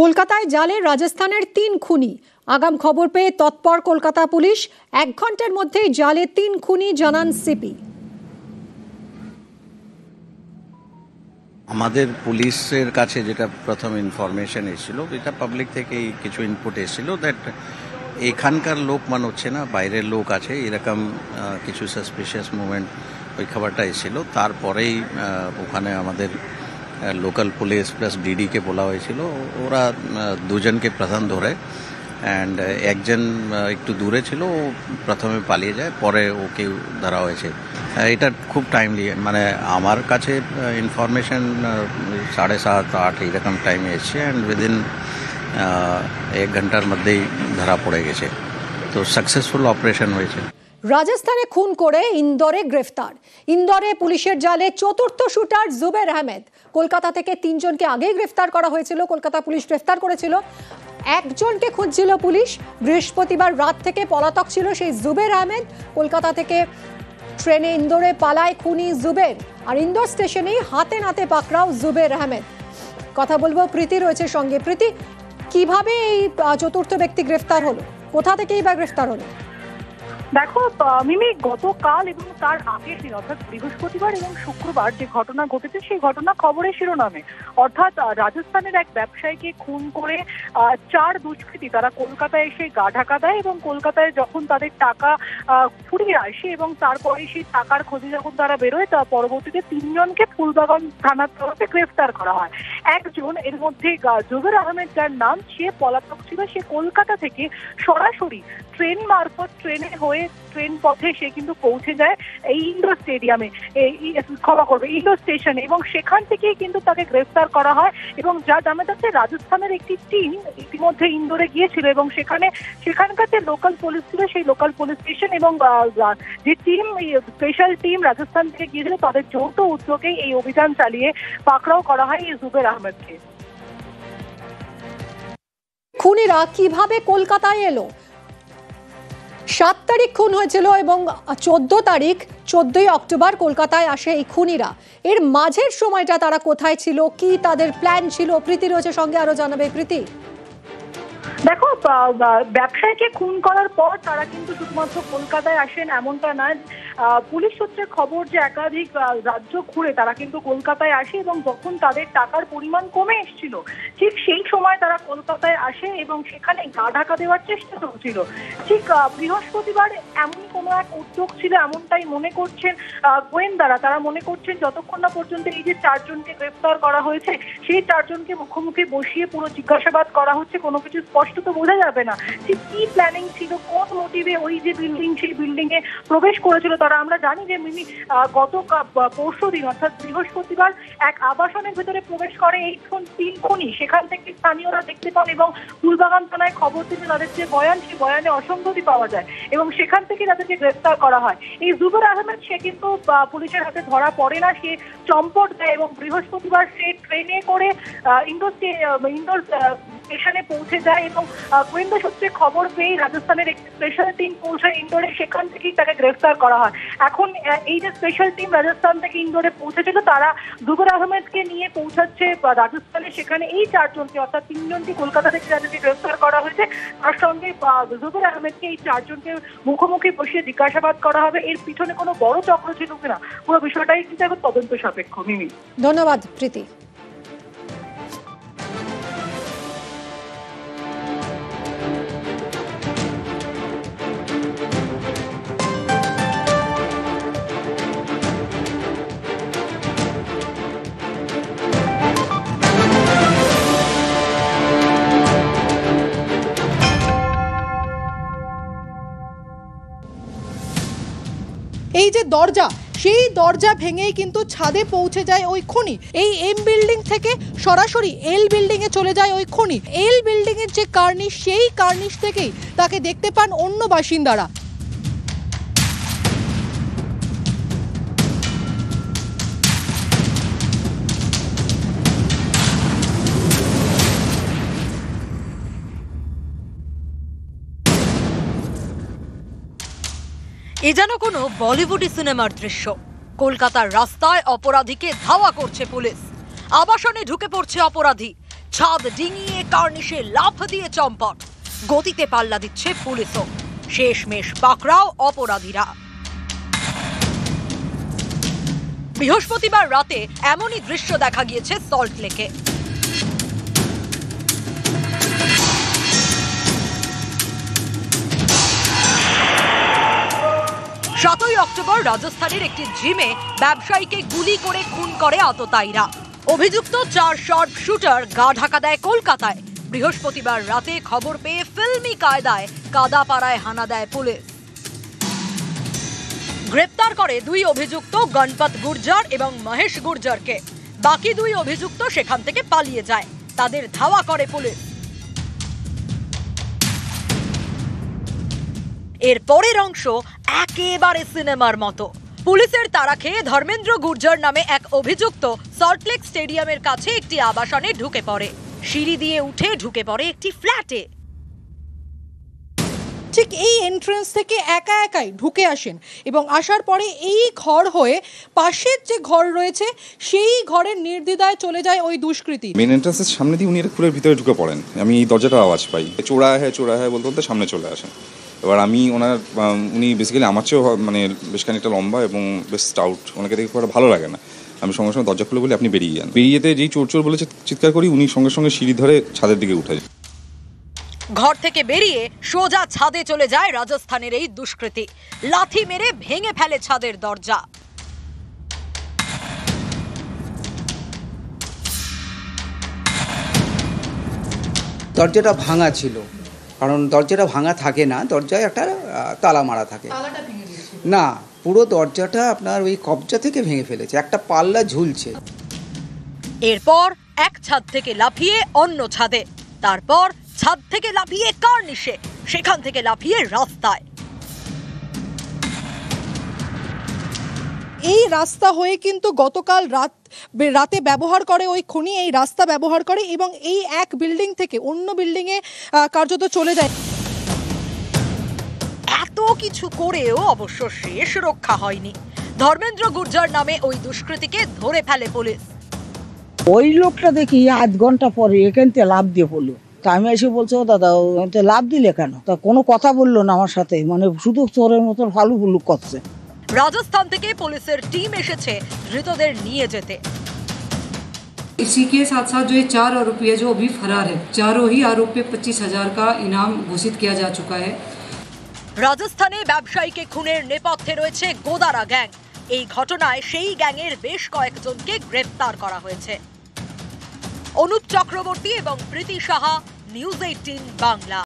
কলকাতায় জালে রাজস্থানের 3 খুনি। আগাম খবর পেয়ে তৎপর কলকাতা পুলিশ। 1 ঘন্টার মধ্যেই জালে 3 খুনি, জানান সিপি। আমাদের পুলিশের কাছে যেটা প্রথম ইনফরমেশন এসেছিল, এটা পাবলিক থেকে কিছু ইনপুট এসেছিল দ্যাট এখানকার লোক মানছে না, বাইরের লোক আছে, এরকম কিছু সাসপিশিয়াস মুভমেন্ট ওই খবরটা এসেছিল। তারপরেই ওখানে আমাদের লোকাল পুলিশ প্লাস ডিডিকে বলা হয়েছিল, ওরা দুজনকে প্রথম ধরে অ্যান্ড একজন একটু দূরে ছিল, ও প্রথমে পালিয়ে যায়, পরে ওকে ধরা হয়েছে। এটা খুব টাইমলি, মানে আমার কাছে ইনফরমেশন 7:30-8 এইরকম টাইমে এসছে অ্যান্ড উইদিন 1 ঘন্টার মধ্যেই ধরা পড়ে গেছে। তো সাকসেসফুল অপারেশন হয়েছে। রাজস্থানে খুন করে ইন্দোরে গ্রেফতার। ইন্দোরে পুলিশের জালে চতুর্থ শুটার জুবের আহমেদ। কলকাতা থেকে 3 জনকে আগেই গ্রেফতার করা হয়েছিল, কলকাতা পুলিশ গ্রেফতার করেছিল। একজনকে খুঁজছিল পুলিশ। বৃহস্পতিবার রাত থেকে পলাতক ছিল সেই জুবের আহমেদ। কলকাতা থেকে ট্রেনে ইন্দোরে পালায় খুনি জুবের, আর ইন্দোর স্টেশনেই হাতে নাতে পাকড়াও জুবের আহমেদ। কথা বলবো, প্রীতি রয়েছে সঙ্গে। প্রীতি, কিভাবে এই চতুর্থ ব্যক্তি গ্রেফতার হলো, কোথা থেকেই বা গ্রেফতার হলো? দেখো মিমি, গতকাল এবং তার আগের দিন অর্থাৎ বৃহস্পতিবার এবং শুক্রবার যে ঘটনা ঘটেছে সেই ঘটনা খবরের শিরোনামে। অর্থাৎ রাজস্থানের এক ব্যবসায়ীকে খুন করে 4 দুষ্কৃতী তারা কলকাতায় এসে গা ঢাকা দেয় এবং কলকাতায় যখন তাদের টাকা ফুরিয়ে আসে এবং তারপরে সেই টাকার খোঁজে যখন তারা বেরোয়, তার পরবর্তীতে 3 জনকে ফুলবাগান থানার তরফে গ্রেফতার করা হয়। একজন, এর মধ্যে জুবের আহমেদ যার নাম, সে পলাতক ছিল। সে কলকাতা থেকে সরাসরি ট্রেন মারফত, ট্রেনে হয়ে ট্রেন পথে সে কিন্তু পৌঁছে যায় এই ইন্দোর স্টেডিয়ামে, ইন্দোর স্টেশনে, এবং সেখান থেকেই কিন্তু তাকে গ্রেফতার করা হয়। এবং যা জানা যাচ্ছে, রাজস্থানের একটি টিম ইতিমধ্যে ইন্দোরে গিয়েছিল এবং সেখানকার যে লোকাল পুলিশ ছিল, সেই লোকাল পুলিশ স্টেশন এবং যে টিম, স্পেশাল টিম রাজস্থান থেকে গিয়েছিল, তাদের যৌথ উদ্যোগেই এই অভিযান চালিয়ে পাকড়াও করা হয় এই জুবের আহমেদকে। খুনিরা কিভাবে কলকাতায় এলো? 7 তারিখ খুন হয়েছিল এবং 14ই অক্টোবর কলকাতায় আসে এই খুনিরা। এর মাঝের সময়টা তারা কোথায় ছিল, কি তাদের প্ল্যান ছিল? প্রীতি রয়েছে সঙ্গে, আরো জানাবে প্রীতি। দেখো, ব্যবসায়ীকে খুন করার পর তারা কিন্তু শুধুমাত্র কলকাতায় আসেন এমনটা নয়। পুলিশ সূত্রে খবর যে একাধিক রাজ্য ঘুরে তারা কিন্তু কলকাতায় আসে এবং যখন তাদের টাকার পরিমাণ কমে এসেছিল, ঠিক সেই সময় তারা কলকাতায় আসে এবং সেখানে গা ঢাকা দেওয়ার চেষ্টা চলছিল। ঠিক বৃহস্পতিবার এমন কোনো এক উদ্যোগ ছিল এমনটাই মনে করছেন গোয়েন্দারা। তারা মনে করছেন যতক্ষণ না পর্যন্ত এই যে 4 জনকে গ্রেফতার করা হয়েছে, সেই 4 জনকে মুখোমুখি বসিয়ে পুরো জিজ্ঞাসাবাদ করা হচ্ছে, কোনো কিছু স্পষ্ট তো বোঝা যাবে না যে কি প্ল্যানিং ছিল, কোন মোটিভে ওই যে বিল্ডিং, সেই বিল্ডিং এ প্রবেশ করেছিল তারা। আমরা জানি যে মিমি, গত পরশুদিন অর্থাৎ বৃহস্পতিবার এক আবাসনের ভেতরে প্রবেশ করে এই 3 খুনি। সেখান থেকে স্থানীয়রা দেখতে পান এবং ফুলবাগান থানায় খবর দিলে তাদের যে বয়ান, সেই বয়ানে অসঙ্গতি পাওয়া যায় এবং সেখান থেকে তাদেরকে গ্রেফতার করা হয়। এই জুবের আহমেদ, সে কিন্তু পুলিশের হাতে ধরা পড়ে না, সে চম্পট দেয় এবং বৃহস্পতিবার সে ট্রেনে করে ইন্দোর স্টেশনে পৌঁছে যায় এবং গোয়েন্দা সূত্রে খবর পেয়ে রাজস্থানের একটি স্পেশাল টিম পৌঁছায় ইন্দোরে। সেখান থেকেই তাকে গ্রেফতার করা হয়। এখন এই যে স্পেশাল টিম রাজস্থান থেকে ইন্দোরে পৌঁছেছিল, তারা জুবের আহমেদকে নিয়ে পৌঁছাচ্ছে রাজস্থানে। সেখানে এই 4 জনকে অর্থাৎ 3 জনকে কলকাতা থেকে যাদেরকে গ্রেফতার করা হয়েছে, তার সঙ্গে জুবের আহমেদকে, এই 4 জনকে মুখোমুখি বসিয়ে জিজ্ঞাসাবাদ করা হবে। এর পিছনে কোনো বড় চক্র ছিল কিনা, পুরো বিষয়টাই কিন্তু এখন তদন্ত সাপেক্ষ। মিমি, ধন্যবাদ প্রীতি। এই যে দরজা, সেই দরজা ভেঙেই কিন্তু ছাদে পৌঁছে যায় ওই খুনি। এই এম বিল্ডিং থেকে সরাসরি এল বিল্ডিং এ চলে যায় ওই খুনি। এল বিল্ডিং এর যে কার্নিশ, সেই কার্নিশ থেকেই তাকে দেখতে পান অন্য বাসিন্দারা। এ যেন কোনো বলিউড সিনেমার দৃশ্য। কলকাতার রাস্তায় অপরাধীকে ধাওয়া করছে পুলিশ। আবাসনে ঢুকে পড়ছে অপরাধী। ছাদ ডিঙিয়ে কার্নিশে লাফ দিয়ে চম্পট, গতিতে পাল্লা দিচ্ছে পুলিশও, শেষমেশ পাকড়াও অপরাধীরা। বৃহস্পতিবার রাতে এমনই দৃশ্য দেখা গিয়েছে সল্টলেকে। 7ই অক্টোবর রাজস্থানের একটি জিমে ব্যবসায়ীকে গুলি করে খুন করে আততায়ীরা। অভিযুক্ত 4 শর্ট শুটার গা ঢাকা দেয় কলকাতায়। বৃহস্পতিবার রাতে খবর পেয়ে ফিল্মি কায়দায় কাদাপাড়ায় হানা দেয় পুলিশ। গ্রেপ্তার করে 2 অভিযুক্ত গণপত গুর্জার এবং মহেশ গুর্জারকে। বাকি 2 অভিযুক্ত সেখান থেকে পালিয়ে যায়, তাদের ধাওয়া করে পুলিশ। এর পরের অংশ একেবারে সিনেমার মতো। পুলিশের তাড়া খেয়ে ধর্মেন্দ্র গুর্জার নামে এক অভিযুক্ত সল্টলেক স্টেডিয়ামের কাছে একটি আবাসনে ঢুকে পড়ে। সিঁড়ি দিয়ে উঠে ঢুকে পড়ে একটি ফ্ল্যাটে। ঠিক এই এন্ট্রান্স থেকে একা একাই ঢুকে আসেন এবং আসার পরে এই ঘর হয়ে পাশের যে ঘর রয়েছে সেই ঘরের নির্দ্বিধায় চলে যায় ওই দুষ্কৃতী। মেন এন্ট্রান্সের সামনে দিয়ে উনি একটা খুলের ভিতরে ঢুকে পড়েন। আমি এই দরজাটার আওয়াজ পাই, চোরা হ্যাঁ বলতে বলতে সামনে চলে আসেন। এবার আমি উনি বেসিক্যালি আমার চেয়েও মানে বেশ খানিকটা লম্বা এবং বেশ স্টাউট, ওনাকে দেখে খুব ভালো লাগে না। আমি সঙ্গে সঙ্গে দরজা খুলে বলি আপনি বেরিয়ে যান। বেরিয়েতে যেই চোর বলে চিৎকার করি, উনি সঙ্গে সঙ্গে সিঁড়ি ধরে ছাদের দিকে উঠে যায়। ঘর থেকে বেরিয়ে সোজা ছাদে চলে যায় রাজস্থানের এই দুষ্কৃতী। লাথি মেরে ভেঙে ফেলে ছাদের দরজা। দরজাটা ভাঙা ছিল, কারণ দরজাটা ভাঙা থাকে না, দরজায় একটা তালা মারা থাকে। না, পুরো দরজাটা আপনার ওই কবজা থেকে ভেঙে ফেলেছে, একটা পাল্লা ঝুলছে। এরপর এক ছাদ থেকে লাফিয়ে অন্য ছাদে, তারপর ছাদ থেকে লাফিয়ে কার্নিশে, সেখান থেকে লাফিয়ে রাস্তায়। এই রাস্তা হয়ে কিন্তু গতকাল রাতে ব্যবহার করে ওই খনি, এই রাস্তা ব্যবহার করে এবং এই এক বিল্ডিং থেকে অন্য বিল্ডিংয়ে কার্যত চলে যায়। এত কিছু করেও অবশ্য শেষ রক্ষা হয়নি। ধর্মেন্দ্র গুর্জার নামে ওই দুষ্কৃতীকে ধরে ফেলে পুলিশ। ওই লোকটা দেখি আধ ঘন্টা পরে এখান থেকে লাভ দিয়ে পড়লো। তা আমি এসে বলছি, ও দাদা লাভ দিলে কেন? তা কোনো কথা বললো না আমার সাথে, মানে শুধু চোরের মতো ফালু ফুলু করছে। রাজস্থান থেকে পুলিশের টিম এসেছে ধৃতদের নিয়ে যেতে। इसी के साथ साथ जो ये 4 आरोपी है जो अभी फरार है, चारों ही आरोपी 25,000 का इनाम घोषित किया जा चुका है। রাজস্থানে ব্যবসায়ীকে খুনের নেপথ্যে রয়েছে গোদারা গ্যাং। এই ঘটনায় সেই গ্যাংয়ের বেশ কয়েকজনকে গ্রেফতার করা হয়েছে। অনুপ চক্রবর্তী এবং প্রীতি সাহা, নিউজ 18 বাংলা।